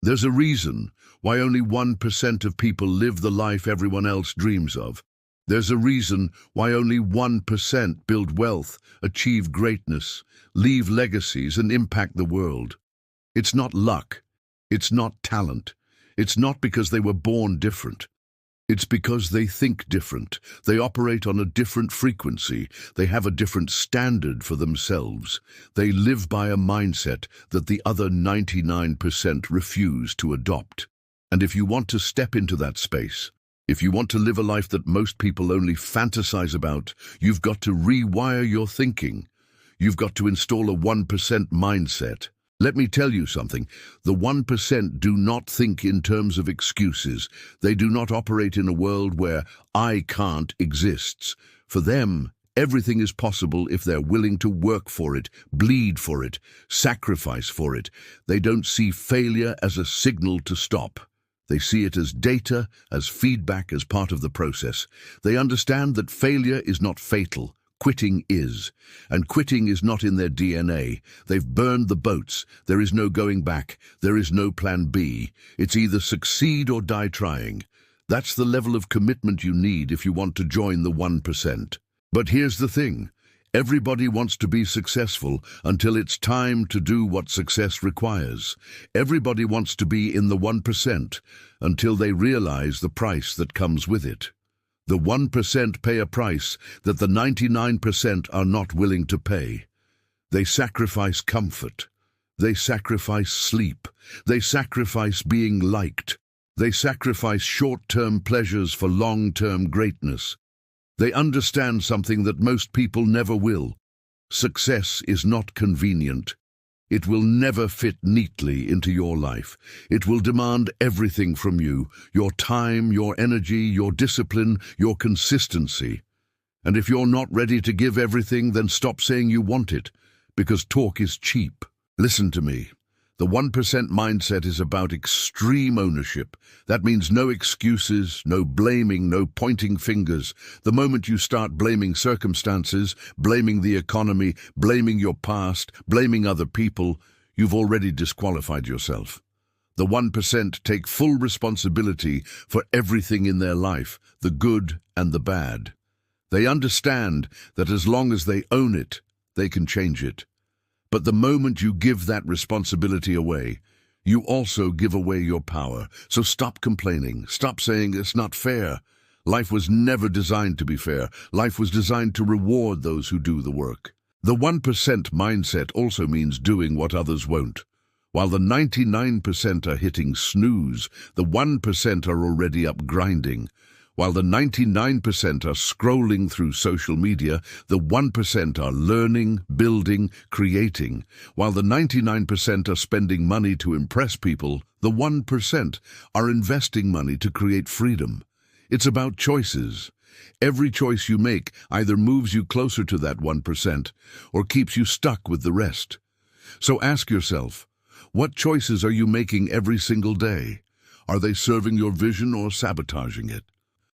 There's a reason why only 1% of people live the life everyone else dreams of. There's a reason why only 1% build wealth, achieve greatness, leave legacies, and impact the world. It's not luck. It's not talent. It's not because they were born different. It's because they think different. They operate on a different frequency. They have a different standard for themselves. They live by a mindset that the other 99% refuse to adopt. And if you want to step into that space, if you want to live a life that most people only fantasize about, you've got to rewire your thinking. You've got to install a 1% mindset. Let me tell you something. The 1% do not think in terms of excuses. They do not operate in a world where "I can't" exists. For them, everything is possible if they're willing to work for it, bleed for it, sacrifice for it. They don't see failure as a signal to stop. They see it as data, as feedback, as part of the process. They understand that failure is not fatal. Quitting is. And quitting is not in their DNA. They've burned the boats. There is no going back. There is no plan B. It's either succeed or die trying. That's the level of commitment you need if you want to join the 1%. But here's the thing. Everybody wants to be successful until it's time to do what success requires. Everybody wants to be in the 1% until they realize the price that comes with it. The 1% pay a price that the 99% are not willing to pay. They sacrifice comfort. They sacrifice sleep. They sacrifice being liked. They sacrifice short-term pleasures for long-term greatness. They understand something that most people never will. Success is not convenient. It will never fit neatly into your life. It will demand everything from you, your time, your energy, your discipline, your consistency. And if you're not ready to give everything, then stop saying you want it, because talk is cheap. Listen to me. The 1% mindset is about extreme ownership. That means no excuses, no blaming, no pointing fingers. The moment you start blaming circumstances, blaming the economy, blaming your past, blaming other people, you've already disqualified yourself. The 1% take full responsibility for everything in their life, the good and the bad. They understand that as long as they own it, they can change it. But the moment you give that responsibility away, you also give away your power. So stop complaining. Stop saying it's not fair. Life was never designed to be fair. Life was designed to reward those who do the work. The 1% mindset also means doing what others won't. While the 99% are hitting snooze, the 1% are already up grinding. While the 99% are scrolling through social media, the 1% are learning, building, creating. While the 99% are spending money to impress people, the 1% are investing money to create freedom. It's about choices. Every choice you make either moves you closer to that 1% or keeps you stuck with the rest. So ask yourself, what choices are you making every single day? Are they serving your vision or sabotaging it?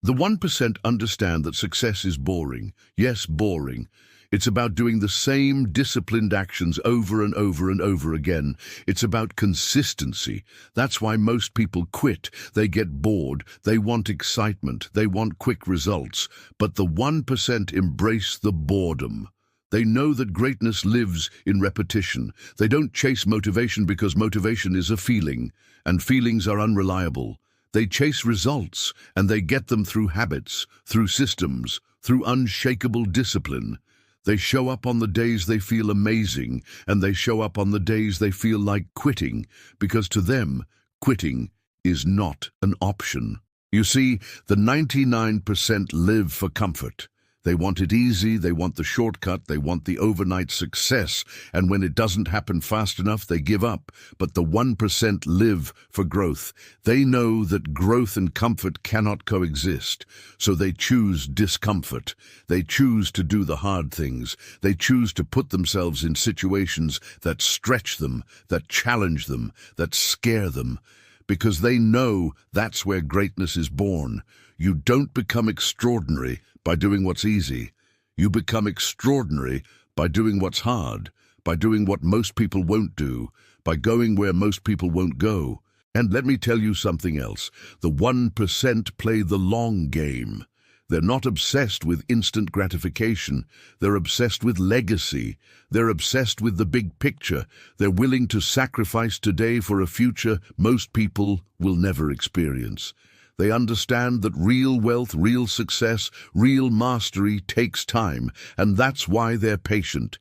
The 1% understand that success is boring. Yes, boring. It's about doing the same disciplined actions over and over and over again. It's about consistency. That's why most people quit. They get bored. They want excitement. They want quick results. But the 1% embrace the boredom. They know that greatness lives in repetition. They don't chase motivation because motivation is a feeling, and feelings are unreliable. They chase results, and they get them through habits, through systems, through unshakable discipline. They show up on the days they feel amazing, and they show up on the days they feel like quitting, because to them, quitting is not an option. You see, the 99% live for comfort. They want it easy, they want the shortcut, they want the overnight success, and when it doesn't happen fast enough, they give up. But the 1% live for growth. They know that growth and comfort cannot coexist, so they choose discomfort. They choose to do the hard things. They choose to put themselves in situations that stretch them, that challenge them, that scare them, because they know that's where greatness is born. You don't become extraordinary by doing what's easy. You become extraordinary by doing what's hard, by doing what most people won't do, by going where most people won't go. And let me tell you something else. The 1% play the long game. They're not obsessed with instant gratification. They're obsessed with legacy. They're obsessed with the big picture. They're willing to sacrifice today for a future most people will never experience. They understand that real wealth, real success, real mastery takes time, and that's why they're patient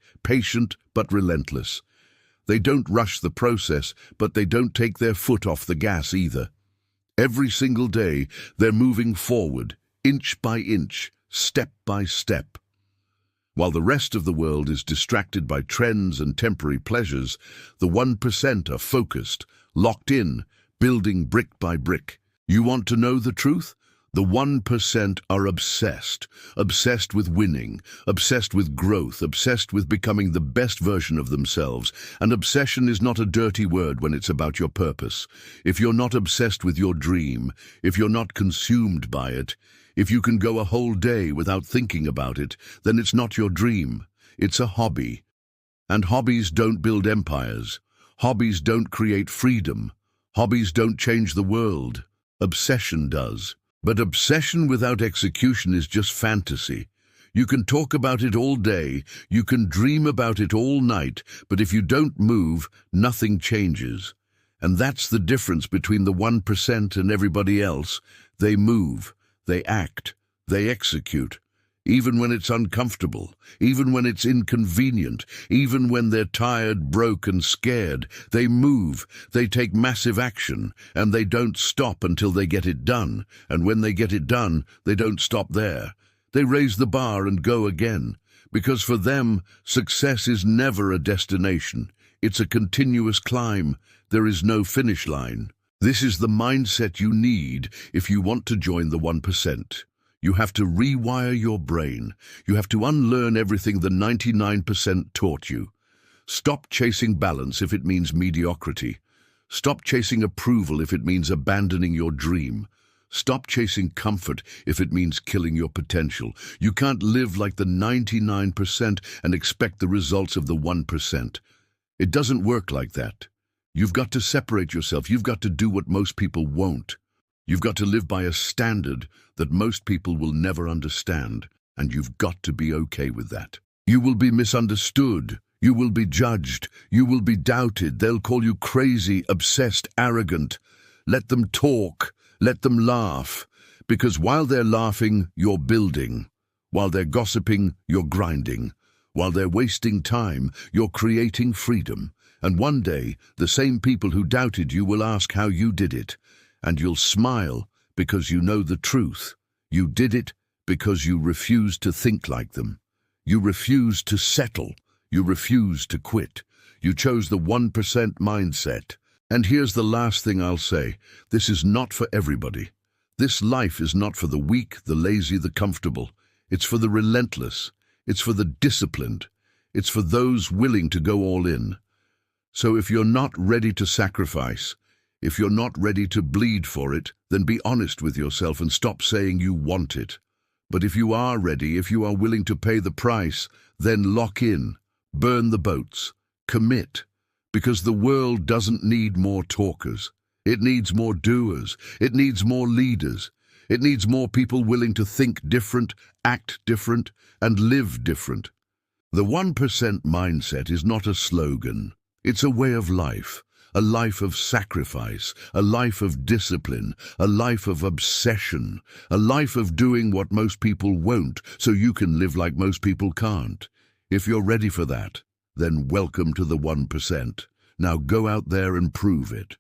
but relentless. They don't rush the process, but they don't take their foot off the gas either. Every single day, they're moving forward, inch by inch, step by step. While the rest of the world is distracted by trends and temporary pleasures, the 1% are focused, locked in, building brick by brick. You want to know the truth? The 1% are obsessed with winning, obsessed with growth, obsessed with becoming the best version of themselves. And obsession is not a dirty word when it's about your purpose. If you're not obsessed with your dream, if you're not consumed by it, if you can go a whole day without thinking about it, then it's not your dream. It's a hobby. And hobbies don't build empires. Hobbies don't create freedom. Hobbies don't change the world. Obsession does. But obsession without execution is just fantasy. You can talk about it all day, you can dream about it all night, but if you don't move, nothing changes. And that's the difference between the 1% and everybody else. They move, they act, they execute. Even when it's uncomfortable, even when it's inconvenient, even when they're tired, broke, and scared, they move, they take massive action, and they don't stop until they get it done. And when they get it done, they don't stop there. They raise the bar and go again, because for them, success is never a destination. It's a continuous climb. There is no finish line. This is the mindset you need if you want to join the 1%. You have to rewire your brain. You have to unlearn everything the 99% taught you. Stop chasing balance if it means mediocrity. Stop chasing approval if it means abandoning your dream. Stop chasing comfort if it means killing your potential. You can't live like the 99% and expect the results of the 1%. It doesn't work like that. You've got to separate yourself. You've got to do what most people won't. You've got to live by a standard that most people will never understand, and you've got to be okay with that. You will be misunderstood. You will be judged. You will be doubted. They'll call you crazy, obsessed, arrogant. Let them talk. Let them laugh. Because while they're laughing, you're building. While they're gossiping, you're grinding. While they're wasting time, you're creating freedom. And one day, the same people who doubted you will ask how you did it. And you'll smile because you know the truth. You did it because you refused to think like them. You refused to settle. You refused to quit. You chose the 1% mindset. And here's the last thing I'll say. This is not for everybody. This life is not for the weak, the lazy, the comfortable. It's for the relentless. It's for the disciplined. It's for those willing to go all in. So if you're not ready to sacrifice, if you're not ready to bleed for it, then be honest with yourself and stop saying you want it. But if you are ready, if you are willing to pay the price, then lock in, burn the boats, commit. Because the world doesn't need more talkers. It needs more doers. It needs more leaders. It needs more people willing to think different, act different, and live different. The 1% mindset is not a slogan. It's a way of life. A life of sacrifice, a life of discipline, a life of obsession, a life of doing what most people won't so you can live like most people can't. If you're ready for that, then welcome to the 1%. Now go out there and prove it.